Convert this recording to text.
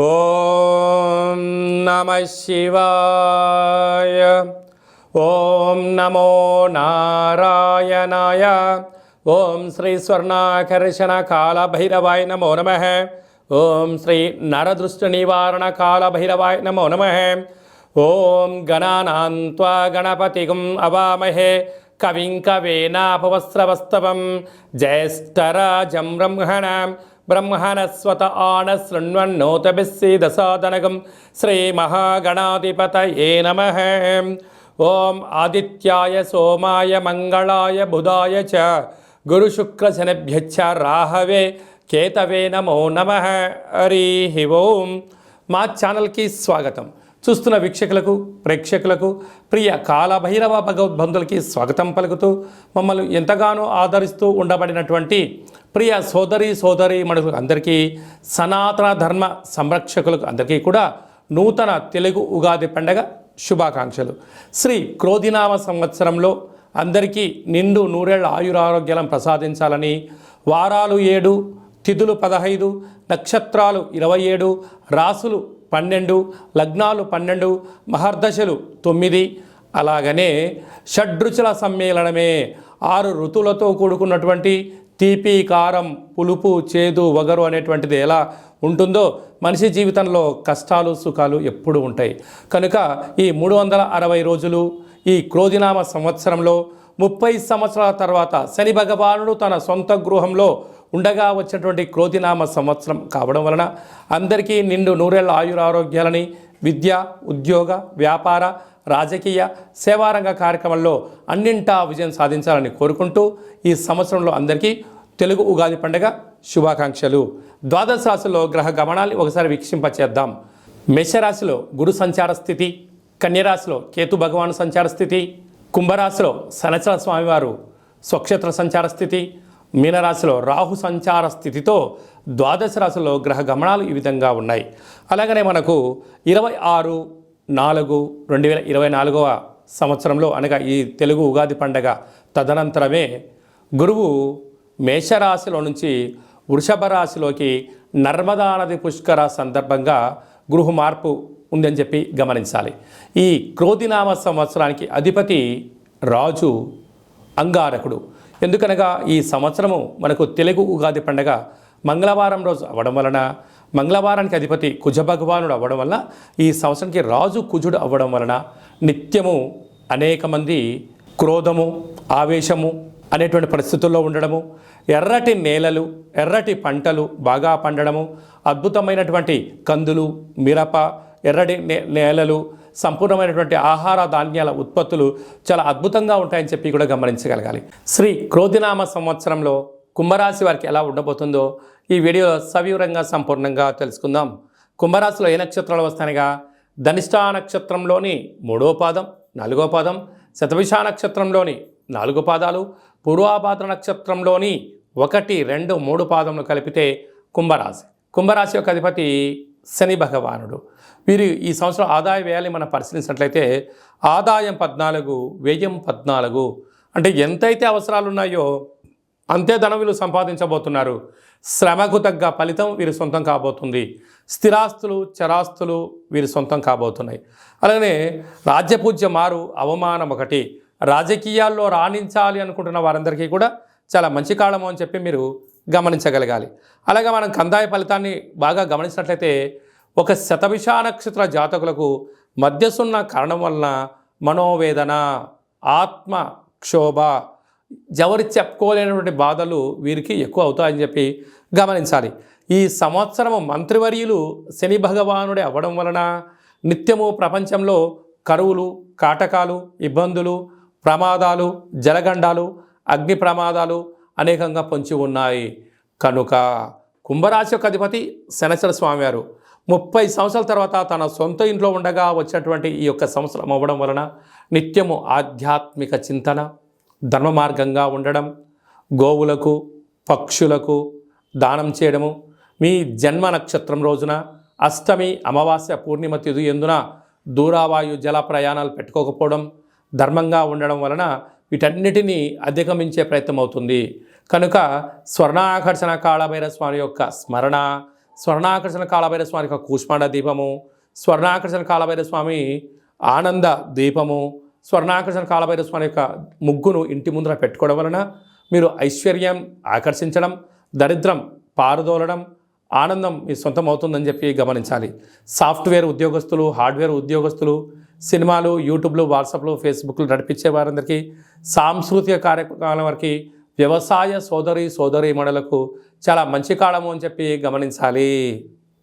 ఓం నమః శివాయ. ఓం నమో నారాయణాయ. ఓం శ్రీ స్వర్ణాకర్షణ కాళభైరవాయ నమో నమః. ఓం శ్రీ నరదృష్టి నివారణ కాళభైరవాయ నమో నమః. ఓం గణానాం త్వా గణపతిగం అవామహే కవిం కవేనాపవస్రవస్తవం జ్యేష్ఠరాజం బ్రహ్మణస్వత ఆనశృణ్వన్నోతభిస్సీదసాదనగం శ్రీమహాగణాధిపతయే నమః. ఓం ఆదిత్యాయ సోమాయ మంగళాయ బుధాయ చ గురుశుక్రశనిభ్యశ్చ రాహవే కేతవే నమో నమః. హరి ఓం. మా ఛానల్కి స్వాగతం. చూస్తున్న వీక్షకులకు ప్రేక్షకులకు ప్రియ కాళభైరవ భగవద్బంధులకి స్వాగతం పలుకుతూ మమ్మల్ని ఎంతగానో ఆదరిస్తూ ఉండబడినటువంటి ప్రియ సోదరి మనులకు అందరికీ, సనాతన ధర్మ సంరక్షకులకు అందరికీ కూడా నూతన తెలుగు ఉగాది పండగ శుభాకాంక్షలు. శ్రీ క్రోధినామ సంవత్సరంలో అందరికీ నిండు నూరేళ్ల ఆయురారోగ్యాలను ప్రసాదించాలని, వారాలు 7, తిథులు 15, నక్షత్రాలు 27, రాసులు 12, లగ్నాలు 12, మహర్దశలు 9, అలాగనే షడ్రుచుల సమ్మేళనమే 6 ఋతువులతో కూడుకున్నటువంటి తీపి, కారం, పులుపు, చేదు, వగరు అనేటువంటిది ఎలా ఉంటుందో మనిషి జీవితంలో కష్టాలు సుఖాలు ఎప్పుడూ ఉంటాయి. కనుక ఈ 360 రోజులు ఈ క్రోధినామ సంవత్సరంలో 30 సంవత్సరాల తర్వాత శని భగవానుడు తన సొంత గృహంలో ఉండగా వచ్చినటువంటి క్రోధినామ సంవత్సరం కావడం వలన అందరికీ నిండు నూరేళ్ల ఆయురారోగ్యాలని, విద్య, ఉద్యోగ, వ్యాపార, రాజకీయ, సేవారంగ కార్యక్రమంలో అన్నింటా విజయం సాధించాలని కోరుకుంటూ ఈ సంవత్సరంలో అందరికీ తెలుగు ఉగాది పండుగ శుభాకాంక్షలు. ద్వాదశ రాశిలో గ్రహ గమనాన్ని ఒకసారి వీక్షింపచేద్దాం. మేషరాశిలో గురు సంచార స్థితి, కన్యరాశిలో కేతు భగవాను సంచార స్థితి, కుంభరాశిలో శనిచర స్వామివారు స్వక్షేత్ర సంచార స్థితి, మీనరాశిలో రాహు సంచార స్థితితో ద్వాదశ రాశిలో గ్రహ గమనాలు ఈ విధంగా ఉన్నాయి. అలాగనే మనకు 26/4/2024 సంవత్సరంలో అనగా ఈ తెలుగు ఉగాది పండగ తదనంతరమే గురువు మేషరాశిలో నుంచి వృషభ రాశిలోకి నర్మదా నది పుష్కర సందర్భంగా గృహ మార్పు ఉందని చెప్పి గమనించాలి. ఈ క్రోధినామ సంవత్సరానికి అధిపతి రాజు అంగారకుడు. ఎందుకనగా ఈ సంవత్సరము మనకు తెలుగు ఉగాది పండగ మంగళవారం రోజు అవ్వడం వలన, మంగళవారానికి అధిపతి కుజ భగవానుడు అవ్వడం వలన, ఈ సంవత్సరానికి రాజు కుజుడు అవ్వడం వలన నిత్యము అనేక మంది క్రోధము, ఆవేశము అనేటువంటి పరిస్థితుల్లో ఉండడము, ఎర్రటి నేలలు, ఎర్రటి పంటలు బాగా పండడము, అద్భుతమైనటువంటి కందులు, మిరప, ఎర్రటి నేలలు, సంపూర్ణమైనటువంటి ఆహార ధాన్యాల ఉత్పత్తులు చాలా అద్భుతంగా ఉంటాయని చెప్పి కూడా గమనించగలగాలి. శ్రీ క్రోధినామ సంవత్సరంలో కుంభరాశి వారికి ఎలా ఉండబోతుందో ఈ వీడియోలో సవివరంగా సంపూర్ణంగా తెలుసుకుందాం. కుంభరాశిలో ఏ నక్షత్రాలు వస్తాయనగా ధనిష్ఠా నక్షత్రంలోని 3వ పాదం, 4వ పాదం, శతభిష నక్షత్రంలోని 4 పాదాలు, పూర్వాభాద్ర నక్షత్రంలోని 1, 2, 3 పాదములు కలిపితే కుంభరాశి. కుంభరాశి యొక్క అధిపతి శని భగవానుడు. వీరు ఈ సంవత్సరం ఆదాయ వ్యయాన్ని మనం పరిశీలించినట్లయితే ఆదాయం 14, వ్యయం 14. అంటే ఎంతైతే అవసరాలు ఉన్నాయో అంతే ధనం వీళ్ళు సంపాదించబోతున్నారు. శ్రమకు తగ్గ ఫలితం వీరి సొంతం కాబోతుంది. స్థిరాస్తులు, చరాస్తులు వీరి సొంతం కాబోతున్నాయి. అలాగే రాజ్యపూజ్య మారు, అవమానం 1. రాజకీయాల్లో రాణించాలి అనుకుంటున్న వారందరికీ కూడా చాలా మంచి కాలము అని చెప్పి మీరు గమనించగలగాలి. అలాగే మనం కందాయ ఫలితాన్ని బాగా గమనించినట్లయితే ఒక శతభిష నక్షత్ర జాతకులకు మధ్యసున్న కారణం వలన మనోవేదన, ఆత్మ క్షోభ, ఎవరి చెప్పుకోలేనటువంటి బాధలు వీరికి ఎక్కువ అవుతాయని చెప్పి గమనించాలి. ఈ సంవత్సరము మంత్రివర్యులు శని భగవానుడే అవ్వడం వలన నిత్యము ప్రపంచంలో కరువులు, కాటకాలు, ఇబ్బందులు, ప్రమాదాలు, జలగండాలు, అగ్ని ప్రమాదాలు అనేకంగా పొంచి ఉన్నాయి. కనుక కుంభరాశి యొక్క అధిపతి శనిచర స్వామివారు 30 సంవత్సరాల తర్వాత తన సొంత ఇంట్లో ఉండగా వచ్చినటువంటి ఈ యొక్క సంవత్సరం అవ్వడం వలన నిత్యము ఆధ్యాత్మిక చింతన, ధర్మ మార్గంగా ఉండడం, గోవులకు, పక్షులకు దానం చేయడము, మీ జన్మ నక్షత్రం రోజున అష్టమి, అమావాస్య, పూర్ణిమ తిథి ఎందున దూరావాయు జల ప్రయాణాలు పెట్టుకోకపోవడం, ధర్మంగా ఉండడం వలన వీటన్నిటినీ అధిగమించే ప్రయత్నం అవుతుంది. కనుక స్వర్ణాకర్షణ కాళభైరవ స్వామి యొక్క స్మరణ, స్వర్ణాకర్షణ కాలభైరవ స్వామి యొక్క కూష్మాండ దీపము, స్వర్ణాకర్షణ కాలభైరవ స్వామి ఆనంద దీపము, స్వర్ణాకర్షణ కాలభైరవ స్వామి యొక్క ముగ్గును ఇంటి ముందర పెట్టుకోవడం వలన మీరు ఐశ్వర్యం ఆకర్షించడం, దరిద్రం పారుదోలడం, ఆనందం మీ సొంతం అవుతుందని చెప్పి గమనించాలి. సాఫ్ట్వేర్ ఉద్యోగస్తులు, హార్డ్వేర్ ఉద్యోగస్తులు, సినిమాలు, యూట్యూబ్లు, వాట్సాప్లు, ఫేస్బుక్లు నడిపించే వారందరికీ, సాంస్కృతిక కార్యక్రమాల వారికి, వ్యవసాయ సోదరీమణులకు చాలా మంచి కాలము అని చెప్పి గమనించాలి.